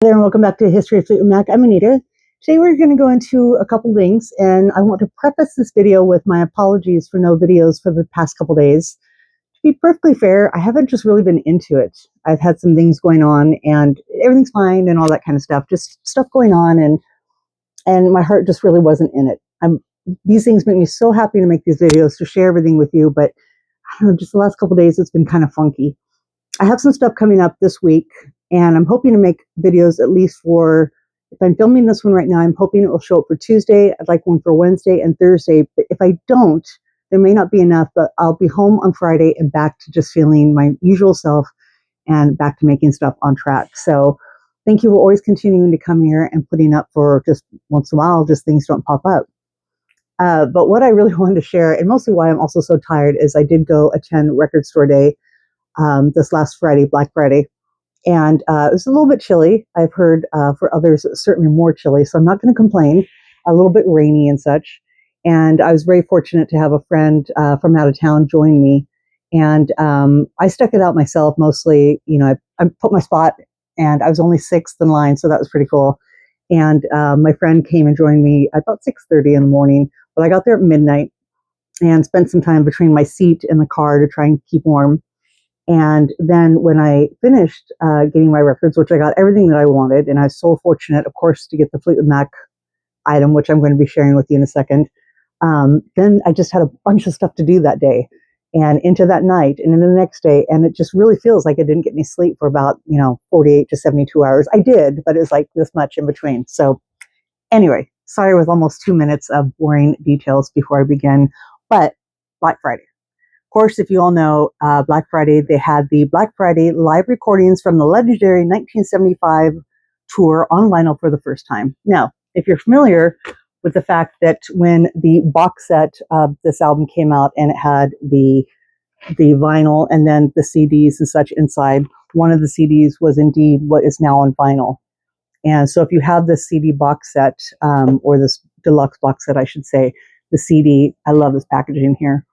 There and welcome back to History of Fleetwood Mac. I'm Anita. Today we're going to go into a couple things, and I want to preface this video with my apologies for no videos for the past couple days. To be perfectly fair, I haven't just really been into it. I've had some things going on, and everything's fine and all that kind of stuff. Just stuff going on, and my heart just really wasn't in it. These things make me so happy to make these videos, to share everything with you, but I don't know, just the last couple days it's been kind of funky. I have some stuff coming up this week, and I'm hoping to make videos at least for, if I'm filming this one right now, I'm hoping it will show up for Tuesday. I'd like one for Wednesday and Thursday, but if I don't, there may not be enough, but I'll be home on Friday and back to just feeling my usual self and back to making stuff on track. So thank you for always continuing to come here and putting up for just once in a while, just things don't pop up. But what I really wanted to share, and mostly why I'm also so tired, is I did go attend Record Store Day this last Friday, Black Friday. And it was a little bit chilly. I've heard for others, it's certainly more chilly. So I'm not going to complain. A little bit rainy and such. And I was very fortunate to have a friend from out of town join me. And I stuck it out myself mostly. You know, I put my spot, and I was only sixth in line. So that was pretty cool. And my friend came and joined me at about 6:30 in the morning. But I got there at midnight and spent some time between my seat and the car to try and keep warm. And then when I finished getting my records, which I got everything that I wanted, and I was so fortunate, of course, to get the Fleetwood Mac item, which I'm going to be sharing with you in a second, then I just had a bunch of stuff to do that day and into that night and then the next day. And it just really feels like I didn't get any sleep for about, 48 to 72 hours. I did, but it was like this much in between. So anyway, sorry with almost 2 minutes of boring details before I begin, but Black Friday. Of course, if you all know, Black Friday, they had the Black Friday live recordings from the legendary 1975 tour on vinyl for the first time. Now, if you're familiar with the fact that when the box set of this album came out and it had the vinyl and then the CDs and such inside, one of the CDs was indeed what is now on vinyl. And so if you have this CD box set, or this deluxe box set, I should say, the CD, I love this packaging here,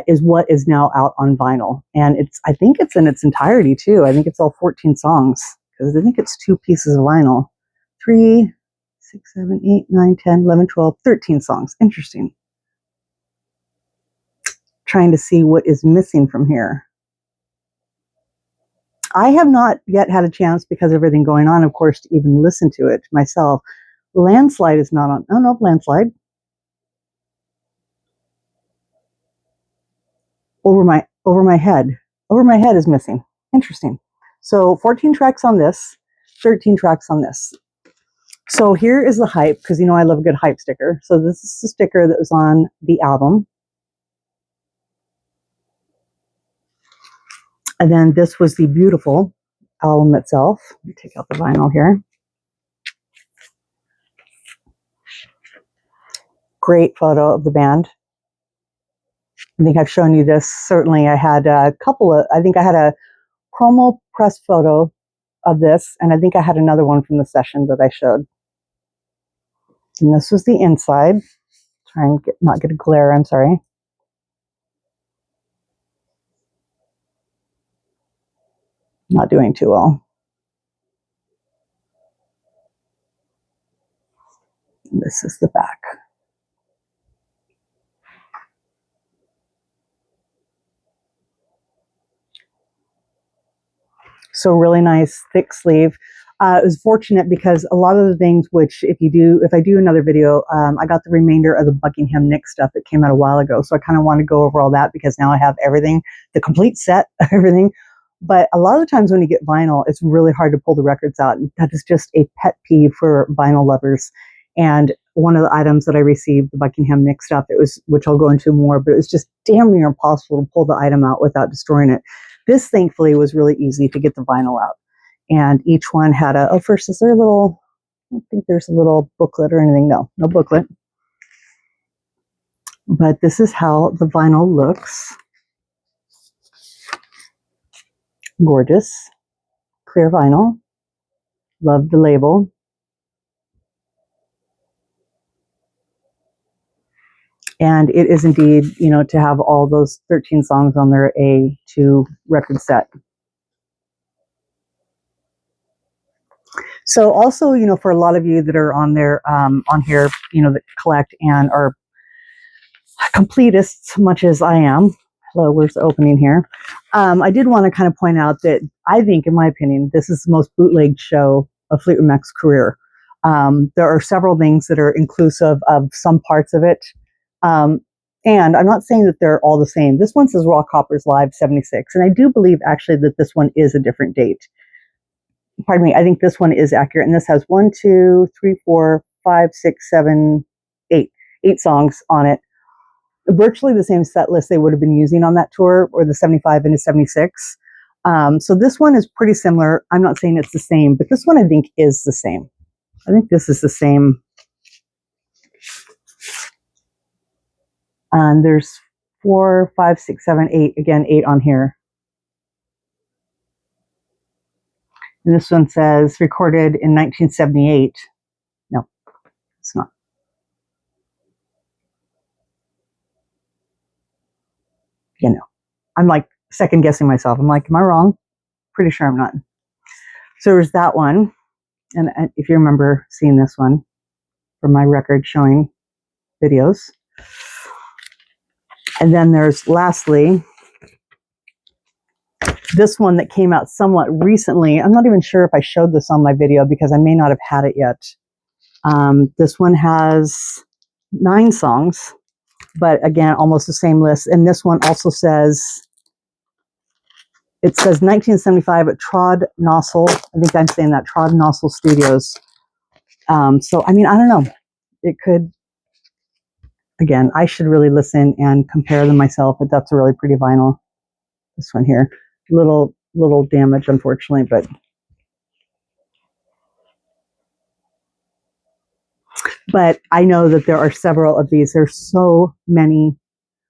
is what is now out on vinyl. And I think it's in its entirety too. I think it's all 14 songs, because I think it's 2 pieces of vinyl. 3, 6, 7, 8, 9, 10, 11, 12, 13 songs. Interesting. Trying to see what is missing from here. I have not yet had a chance, because of everything going on, of course, to even listen to it myself. Landslide is not on. Oh no, Landslide. Over my head. Over my head is missing. Interesting. So 14 tracks on this, 13 tracks on this. So here is the hype, because you know I love a good hype sticker. So this is the sticker that was on the album. And then this was the beautiful album itself. Let me take out the vinyl here. Great photo of the band. I think I've shown you this. Certainly I had a couple of, I think I had a promo press photo of this, and I think I had another one from the session that I showed. And this was the inside. Try and not get a glare, I'm sorry. Not doing too well. And this is the back. So really nice, thick sleeve. It was fortunate because a lot of the things, which if I do another video, I got the remainder of the Buckingham Nick stuff that came out a while ago. So I kind of want to go over all that, because now I have everything, the complete set of everything. But a lot of the times when you get vinyl, it's really hard to pull the records out. That is just a pet peeve for vinyl lovers. And one of the items that I received, the Buckingham Nick stuff, which I'll go into more, but it was just damn near impossible to pull the item out without destroying it. This, thankfully, was really easy to get the vinyl out. And each one had first, is there a little, I don't think there's a little booklet or anything. No booklet. But this is how the vinyl looks. Gorgeous. Clear vinyl. Love the label. And it is indeed, to have all those 13 songs on their A2 record set. So also, for a lot of you that are on there, on here, that collect and are completists, much as I am. Hello, where's the opening here? I did want to kind of point out that I think, in my opinion, this is the most bootlegged show of Fleetwood Mac's career. There are several things that are inclusive of some parts of it. And I'm not saying that they're all the same. This one says Rock Hoppers Live 76. And I do believe actually that this one is a different date. Pardon me, I think this one is accurate. And this has 1, 2, 3, 4, 5, 6, 7, 8. 8 songs on it. Virtually the same set list they would have been using on that tour, or the 75 into 76. So this one is pretty similar. I'm not saying it's the same, but this one I think is the same. I think this is the same. And there's 4, 5, 6, 7, 8. Again, 8 on here. And this one says recorded in 1978. No, it's not. I'm like second guessing myself. I'm like, am I wrong? Pretty sure I'm not. So there's that one. And if you remember seeing this one from my record showing videos. And then there's lastly, this one that came out somewhat recently. I'm not even sure if I showed this on my video because I may not have had it yet. This one has 9 songs, but again, almost the same list. And this one also says, it says 1975 at Trod Nossel. I think I'm saying that, Trod Nossel Studios. So, I mean, I don't know. It could, again, I should really listen and compare them myself, but that's a really pretty vinyl. This one here. Little damage, unfortunately, but I know that there are several of these. There's so many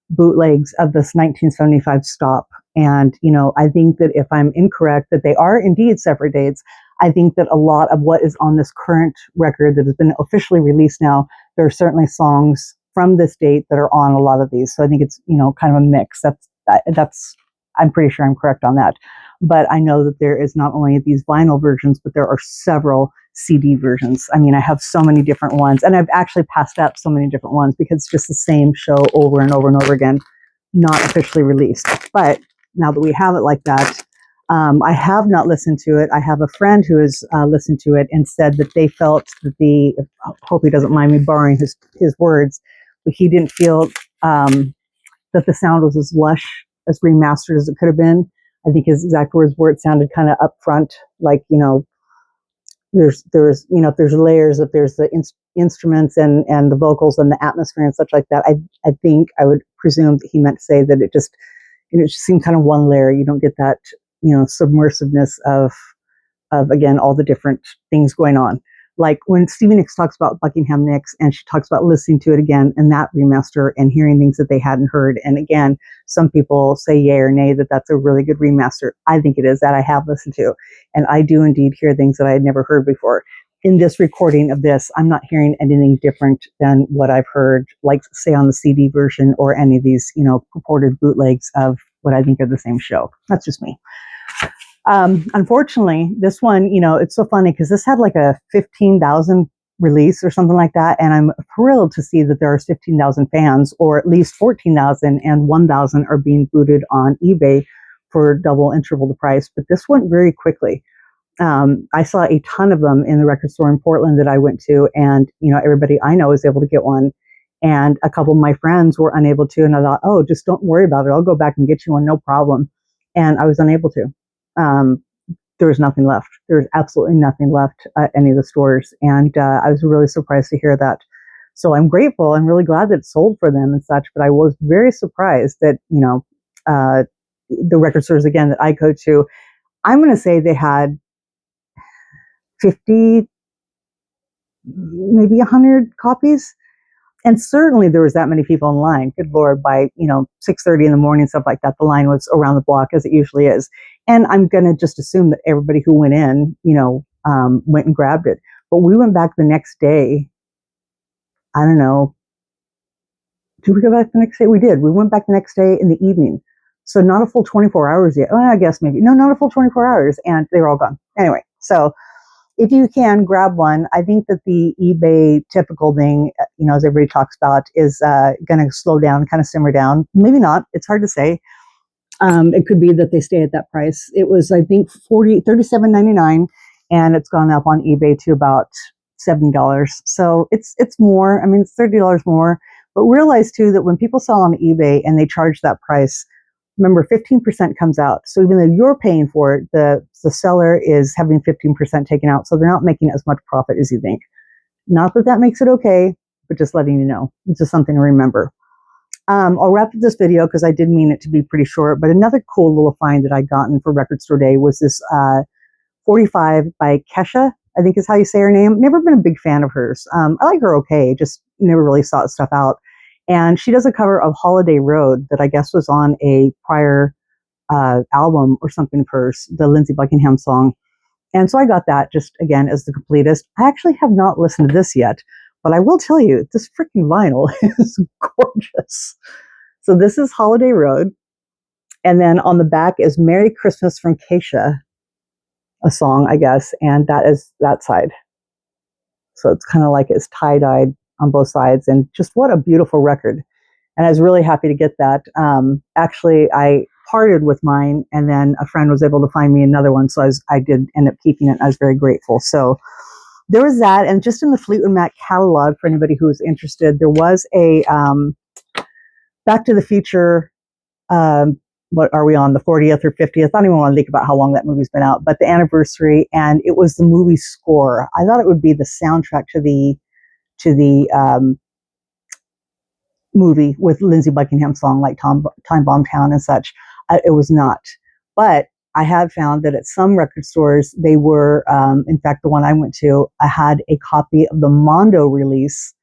bootlegs of this 1975 stop. And, I think that if I'm incorrect, that they are indeed separate dates. I think that a lot of what is on this current record that has been officially released now, there are certainly songs from this date that are on a lot of these. So I think it's, kind of a mix. That's, I'm pretty sure I'm correct on that. But I know that there is not only these vinyl versions, but there are several CD versions. I mean, I have so many different ones, and I've actually passed up so many different ones because it's just the same show over and over and over again, not officially released. But now that we have it like that, I have not listened to it. I have a friend who has listened to it and said that they felt that hope he doesn't mind me borrowing his words, but he didn't feel that the sound was as lush, as remastered as it could have been. I think his exact words were, it sounded kind of upfront, like, there's if there's layers, if there's the instruments and the vocals and the atmosphere and such like that. I think I would presume that he meant to say that it just seemed kind of one layer. You don't get that submersiveness of again all the different things going on. Like when Stevie Nicks talks about Buckingham Nicks, and she talks about listening to it again and that remaster and hearing things that they hadn't heard. And again, some people say yay or nay that that's a really good remaster. I think it is, that I have listened to. And I do indeed hear things that I had never heard before. In this recording of this, I'm not hearing anything different than what I've heard, like say on the CD version or any of these, purported bootlegs of what I think are the same show. That's just me. Unfortunately, this one, it's so funny because this had like a 15,000 release or something like that. And I'm thrilled to see that there are 15,000 fans, or at least 14,000, and 1,000 are being booted on eBay for double interval the price. But this went very quickly. I saw a ton of them in the record store in Portland that I went to, and, everybody I know was able to get one. And a couple of my friends were unable to. And I thought, oh, just don't worry about it. I'll go back and get you one, no problem. And I was unable to. There was nothing left. There was absolutely nothing left at any of the stores. And I was really surprised to hear that. So I'm grateful. I'm really glad that it sold for them and such. But I was very surprised that, the record stores, again, that I go to, I'm going to say they had 50, maybe 100 copies. And certainly there was that many people in line. Good Lord, by 6:30 in the morning, stuff like that, the line was around the block, as it usually is. And I'm gonna just assume that everybody who went in, went and grabbed it. But we went back the next day. I don't know. Did we go back the next day? We did. We went back the next day in the evening. So not a full 24 hours yet. Well, I guess maybe. No, not a full 24 hours. And they were all gone. Anyway, so if you can grab one, I think that the eBay typical thing, as everybody talks about, is going to slow down, kind of simmer down. Maybe not. It's hard to say. It could be that they stay at that price. It was, I think, $37.99, and it's gone up on eBay to about $70. So it's more. I mean, it's $30 more. But realize too that when people sell on eBay and they charge that price, remember 15% comes out. So even though you're paying for it, the seller is having 15% taken out. So they're not making as much profit as you think. Not that that makes it okay, but just letting you know. It's just something to remember. I'll wrap up this video because I did mean it to be pretty short, but another cool little find that I gotten for Record Store Day was this 45 by Kesha, I think is how you say her name. Never been a big fan of hers. I like her okay, just never really sought stuff out. And she does a cover of Holiday Road that I guess was on a prior album or something of hers, the Lindsey Buckingham song. And so I got that just, again, as the completest. I actually have not listened to this yet, but I will tell you, this freaking vinyl is gorgeous. So this is Holiday Road. And then on the back is Merry Christmas from Kesha, a song, I guess. And that is that side. So it's kind of like it's tie-dyed on both sides. And just what a beautiful record. And I was really happy to get that. Actually, I parted with mine, and then a friend was able to find me another one. So I did end up keeping it. I was very grateful. So there was that. And just in the Fleetwood Mac catalog, for anybody who is interested, there was a Back to the Future. What are we on, the 40th or 50th? I don't even want to think about how long that movie's been out, but the anniversary, and it was the movie score. I thought it would be the soundtrack to the movie with Lindsey Buckingham song like Time Bomb Town and such. It was not. But I have found that at some record stores, they were, in fact, the one I went to, I had a copy of the Mondo release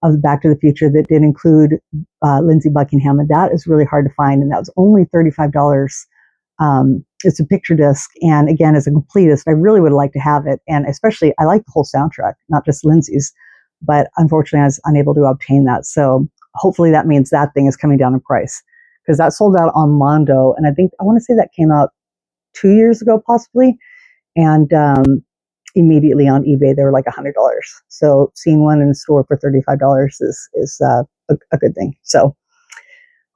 of Back to the Future that did include Lindsey Buckingham, and that is really hard to find, and that was only $35. It's a picture disc, and again, as a completist, I really would like to have it, and especially, I like the whole soundtrack, not just Lindsey's, but unfortunately, I was unable to obtain that, so hopefully that means that thing is coming down in price, because that sold out on Mondo, and I want to say that came out 2 years ago, possibly, and immediately on eBay, they were like $100. So seeing one in the store for $35 is a good thing. So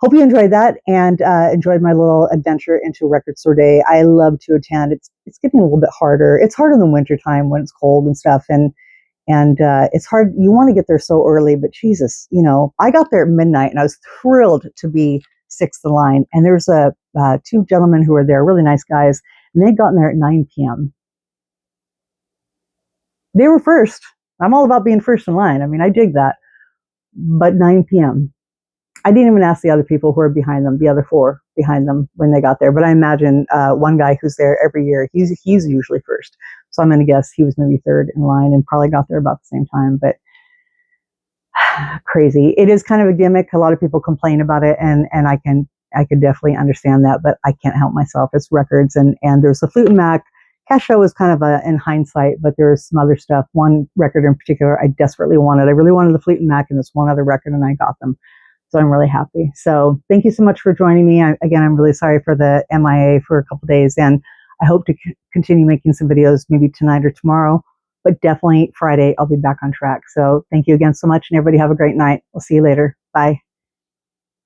hope you enjoyed that and enjoyed my little adventure into Record Store Day. I love to attend. It's getting a little bit harder. It's harder than wintertime when it's cold and stuff. And it's hard. You want to get there so early, but Jesus, I got there at midnight and I was thrilled to be sixth in line. And there's two gentlemen who were there, really nice guys, and they'd gotten there at 9 p.m. They were first. I'm all about being first in line. I mean, I dig that. But 9 p.m. I didn't even ask the other people who are behind them, the other four behind them when they got there. But I imagine one guy who's there every year, he's usually first. So I'm going to guess he was maybe third in line and probably got there about the same time. But crazy. It is kind of a gimmick. A lot of people complain about it, and I could definitely understand that, but I can't help myself. It's records, and there's the Fleetwood Mac. Kesha was kind of in hindsight, but there's some other stuff. One record in particular I desperately wanted. I really wanted the Fleetwood Mac and this one other record, and I got them. So I'm really happy. So thank you so much for joining me. Again, I'm really sorry for the MIA for a couple of days, and I hope to continue making some videos maybe tonight or tomorrow, but definitely Friday I'll be back on track. So thank you again so much, and everybody have a great night. We'll see you later. Bye.